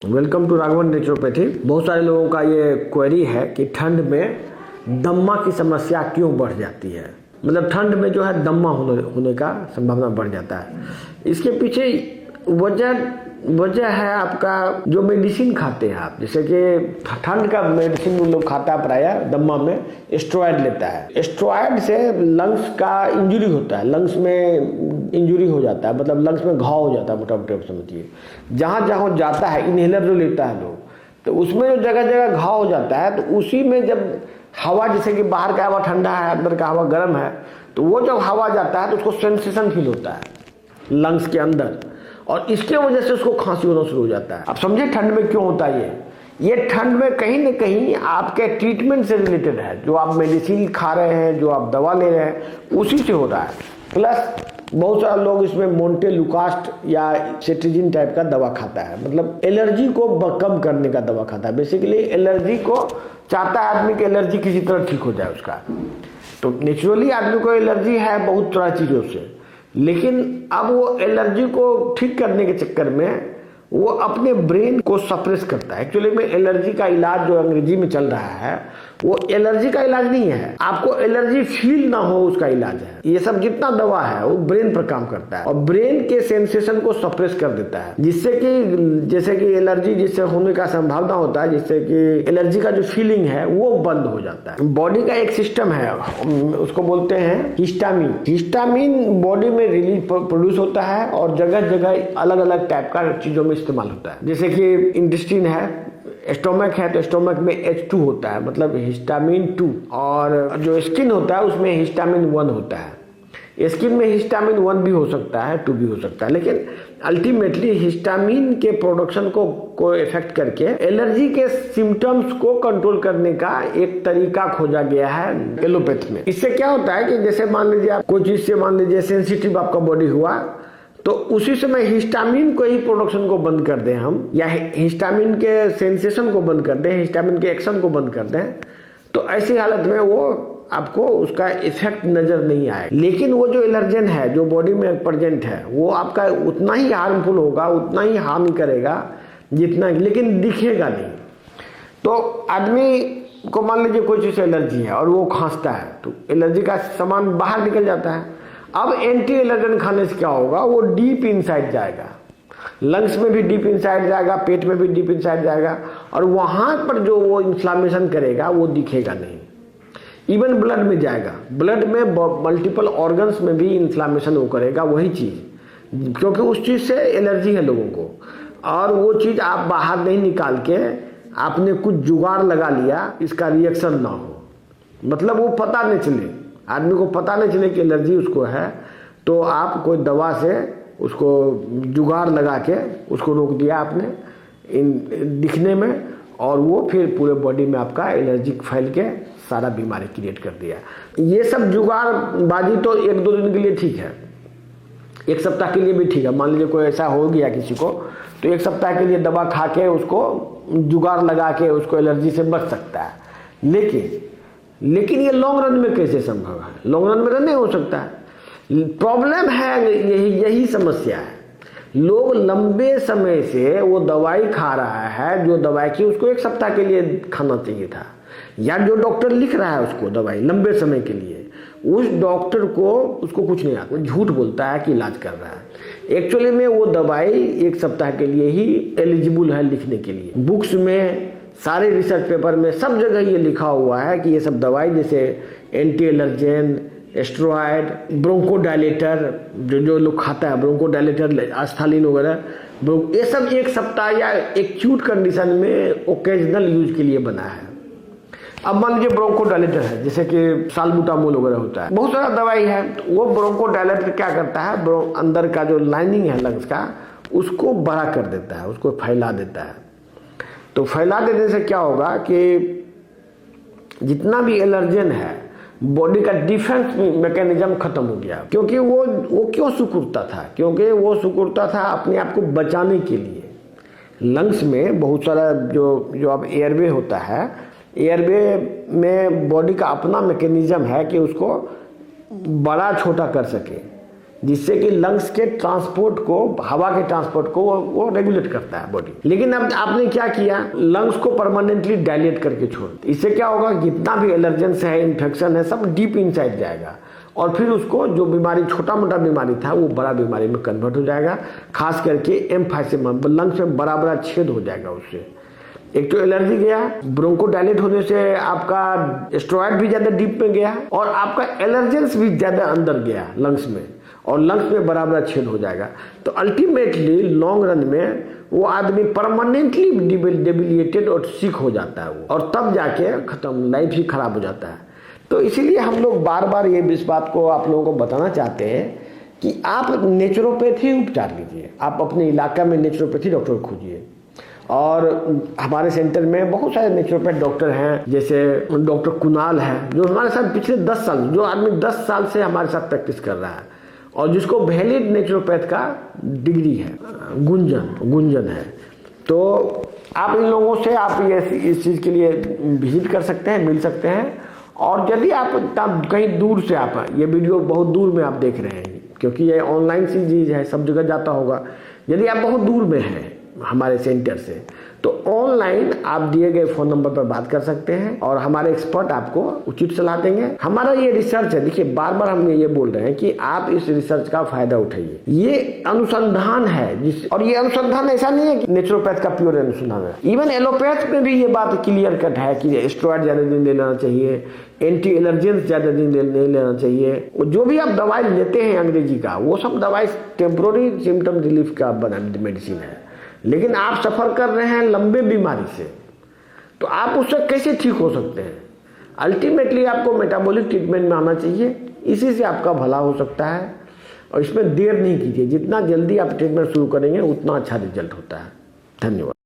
Welcome to Raghavan naturopathy. बहुत सारे लोगों का ये क्वेरी है कि ठंड में दम्मा की समस्या क्यों बढ़ जाती है। मतलब ठंड में जो है दम्मा होने का संभावना बढ़ जाता है। इसके पीछे वजह है आपका जो मेडिसिन खाते हैं आप। जैसे कि ठंड का मेडिसिन लोग खाता है प्रायः दम्मा में स्टेरॉयड लेता है। स्टेरॉयड से लंग्स का इंजरी होता है, लंग्स में इंजरी हो जाता है, मतलब लंग्स में घाव हो जाता है, मोटा मोटा समझिए। जहाँ जहाँ जाता है इनहेलर जो लेता है लोग, तो उसमें जो जगह जगह घाव हो जाता है, तो उसी में जब हवा, जैसे कि बाहर का हवा ठंडा है, अंदर का हवा गर्म है, तो वो जब हवा जाता है तो उसको सेंसेशन फील होता है लंग्स के अंदर, और इसके वजह से उसको खांसी होना शुरू हो जाता है। अब समझिए ठंड में क्यों होता है ये ठंड में कहीं ना कहीं आपके ट्रीटमेंट से रिलेटेड है। जो आप मेडिसिन खा रहे हैं, जो आप दवा ले रहे हैं, उसी से हो रहा है। प्लस बहुत सारे लोग इसमें मोन्टेलुकास्ट या सेट्रिजिन टाइप का दवा खाता है, मतलब एलर्जी को कम करने का दवा खाता है। बेसिकली एलर्जी को चाहता है आदमी की एलर्जी किसी तरह ठीक हो जाए उसका। तो नेचुरली आदमी को एलर्जी है बहुत तरह चीज़ों से, लेकिन अब वो एलर्जी को ठीक करने के चक्कर में वो अपने ब्रेन को सप्रेस करता है। एक्चुअली में एलर्जी का इलाज जो अंग्रेजी में चल रहा है वो एलर्जी का इलाज नहीं है, आपको एलर्जी फील ना हो उसका इलाज है। ये सब जितना दवा है वो ब्रेन पर काम करता है और ब्रेन के सेंसेशन को सप्रेस कर देता है, जिससे कि जैसे कि एलर्जी जिससे होने का संभावना होता है, जिससे कि एलर्जी का जो फीलिंग है वो बंद हो जाता है। बॉडी का एक सिस्टम है, उसको बोलते हैं हिस्टामिन। हिस्टामिन बॉडी में रिलीज प्रोड्यूस होता है और जगह जगह अलग अलग टाइप का चीजों में इस्तेमाल होता है। जैसे कि इंटेस्टाइन है, स्टोमक है, तो स्टोमक में H2 होता है, मतलब हिस्टामिन 2, और जो स्किन होता है उसमें हिस्टामिन 1 होता है। स्किन में हिस्टामिन 1 भी हो सकता है, 2 भी हो सकता है, लेकिन अल्टीमेटली हिस्टामिन के प्रोडक्शन को इफेक्ट करके एलर्जी के सिम्टम्स को कंट्रोल करने का एक तरीका खोजा गया है एलोपैथ में। इससे क्या होता है कि जैसे मान लीजिए आप कोई चीज से, मान लीजिए सेंसिटिव आपका बॉडी हुआ, तो उसी समय हिस्टामिन को ही प्रोडक्शन को बंद कर दें हम, या हिस्टामिन के सेंसेशन को बंद कर दें, हिस्टामिन के एक्शन को बंद कर दें, तो ऐसी हालत में वो आपको उसका इफेक्ट नजर नहीं आए। लेकिन वो जो एलर्जेन है जो बॉडी में प्रेजेंट है वो आपका उतना ही हार्मफुल होगा, उतना ही हार्म करेगा जितना, लेकिन दिखेगा नहीं। तो आदमी को मान लीजिए कोई चीज से एलर्जी है और वो खांसता है, तो एलर्जी का सामान बाहर निकल जाता है। अब एंटी एलर्जन खाने से क्या होगा, वो डीप इनसाइड जाएगा, लंग्स में भी डीप इनसाइड जाएगा, पेट में भी डीप इनसाइड जाएगा, और वहां पर जो वो इन्फ्लामेशन करेगा वो दिखेगा नहीं। इवन ब्लड में जाएगा, ब्लड में मल्टीपल ऑर्गन्स में भी इन्फ्लामेशन वो करेगा वही चीज, क्योंकि उस चीज से एलर्जी है लोगों को। और वो चीज आप बाहर नहीं निकाल के आपने कुछ जुगाड़ लगा लिया, इसका रिएक्शन ना हो, मतलब वो पता नहीं चले, आदमी को पता नहीं चले कि एलर्जी उसको है, तो आप कोई दवा से उसको जुगाड़ लगा के उसको रोक दिया आपने इन दिखने में, और वो फिर पूरे बॉडी में आपका एलर्जी फैल के सारा बीमारी क्रिएट कर दिया। ये सब जुगाड़बाजी तो 1-2 दिन के लिए ठीक है, 1 सप्ताह के लिए भी ठीक है। मान लीजिए कोई ऐसा हो गया किसी को, तो 1 सप्ताह के लिए दवा खा के उसको जुगाड़ लगा के उसको एलर्जी से बच सकता है। लेकिन ये लॉन्ग रन में कैसे संभव है? लॉन्ग रन में तो नहीं हो सकता है। प्रॉब्लम है यही समस्या है। लोग लंबे समय से वो दवाई खा रहा है, जो दवाई की उसको 1 सप्ताह के लिए खाना चाहिए था, या जो डॉक्टर लिख रहा है उसको दवाई लंबे समय के लिए, उस डॉक्टर को उसको कुछ नहीं आता, झूठ बोलता है कि इलाज कर रहा है। एक्चुअली में वो दवाई 1 सप्ताह के लिए ही एलिजिबल है लिखने के लिए। बुक्स में, सारे रिसर्च पेपर में, सब जगह ये लिखा हुआ है कि ये सब दवाई जैसे एंटी एलर्जेन, स्टेरॉयड, ब्रोंकोडायलेटर, जो लोग खाता है ब्रोंकोडायलेटर, आस्थालिन वगैरह, ये सब 1 सप्ताह या एक्यूट कंडीशन में ओकेजनल यूज के लिए बना है। अब मान लीजिए ब्रोंकोडायलेटर है, जैसे कि साल्बुटामोल वगैरह होता है, बहुत सारा दवाई है, तो वो ब्रोंकोडायलेटर क्या करता है, अंदर का जो लाइनिंग है लंग्स का उसको बड़ा कर देता है, उसको फैला देता है। तो फैला देने से क्या होगा कि जितना भी एलर्जेन है बॉडी का डिफेंस मैकेनिज्म खत्म हो गया। क्योंकि वो क्यों सिकुड़ता था, क्योंकि वो सिकुड़ता था अपने आप को बचाने के लिए। लंग्स में बहुत सारा जो अब एयरवे होता है, एयरवे में बॉडी का अपना मैकेनिज्म है कि उसको बड़ा छोटा कर सके। जिससे कि लंग्स के ट्रांसपोर्ट को, हवा के ट्रांसपोर्ट को वो रेगुलेट करता है बॉडी। लेकिन अब आपने क्या किया, लंग्स को परमानेंटली डायलेट करके छोड़, इससे क्या होगा, जितना भी एलर्जेंस है, इन्फेक्शन है, सब डीप इनसाइड जाएगा और फिर उसको जो बीमारी, छोटा मोटा बीमारी था, वो बड़ा बीमारी में कन्वर्ट हो जाएगा। खास करके एम्फाइसेमा, लंग्स में बड़ा बड़ा छेद हो जाएगा उससे। एक तो एलर्जी गया, ब्रोंको डायलेट होने से आपका स्टेरॉइड भी ज्यादा डीप में गया और आपका एलर्जेंस भी ज्यादा अंदर गया लंग्स में, और लंग्स में बड़ा बड़ा छेद हो जाएगा। तो अल्टीमेटली लॉन्ग रन में वो आदमी परमानेंटली डेबिलिएटेड और सिक हो जाता है वो, और तब जाके खत्म, लाइफ ही खराब हो जाता है। तो इसीलिए हम लोग बार बार ये इस बात को आप लोगों को बताना चाहते हैं कि आप नेचुरोपैथी उपचार लीजिए, आप अपने इलाका में नेचुरोपैथी डॉक्टर खोजिए। और हमारे सेंटर में बहुत सारे नेचुरोपैथ डॉक्टर हैं, जैसे डॉक्टर कुणाल है, जो हमारे साथ पिछले 10 साल, जो आदमी 10 साल से हमारे साथ प्रैक्टिस कर रहा है और जिसको वैलिड नेचुरोपैथ का डिग्री है, गुंजन है। तो आप इन लोगों से आप ये इस चीज़ के लिए विजिट कर सकते हैं, मिल सकते हैं। और यदि आप कहीं दूर से, आप ये वीडियो बहुत दूर में आप देख रहे हैं, क्योंकि ये ऑनलाइन सी चीज़ है, सब जगह जाता होगा। यदि आप बहुत दूर में हैं हमारे सेंटर से, तो ऑनलाइन आप दिए गए फ़ोन नंबर पर बात कर सकते हैं और हमारे एक्सपर्ट आपको उचित सलाह देंगे। हमारा ये रिसर्च है, देखिए बार बार हम ये बोल रहे हैं कि आप इस रिसर्च का फायदा उठाइए। ये अनुसंधान है और ये अनुसंधान ऐसा नहीं है कि नेचुरोपैथ का प्योर अनुसंधान है। इवन एलोपैथ में भी ये बात क्लियर कट है कि स्टेरॉइड ज़्यादा दिन ले लेना चाहिए, एंटी एलर्जेंस ज़्यादा दिन नहीं लेना चाहिए। जो भी आप दवाई लेते हैं अंग्रेजी का, वो सब दवाई टेम्प्रोरी सिम्टम रिलीफ का बना मेडिसिन है। लेकिन आप सफ़र कर रहे हैं लंबे बीमारी से, तो आप उससे कैसे ठीक हो सकते हैं? अल्टीमेटली आपको मेटाबॉलिक ट्रीटमेंट में आना चाहिए, इसी से आपका भला हो सकता है। और इसमें देर नहीं कीजिए, जितना जल्दी आप ट्रीटमेंट शुरू करेंगे उतना अच्छा रिजल्ट होता है। धन्यवाद।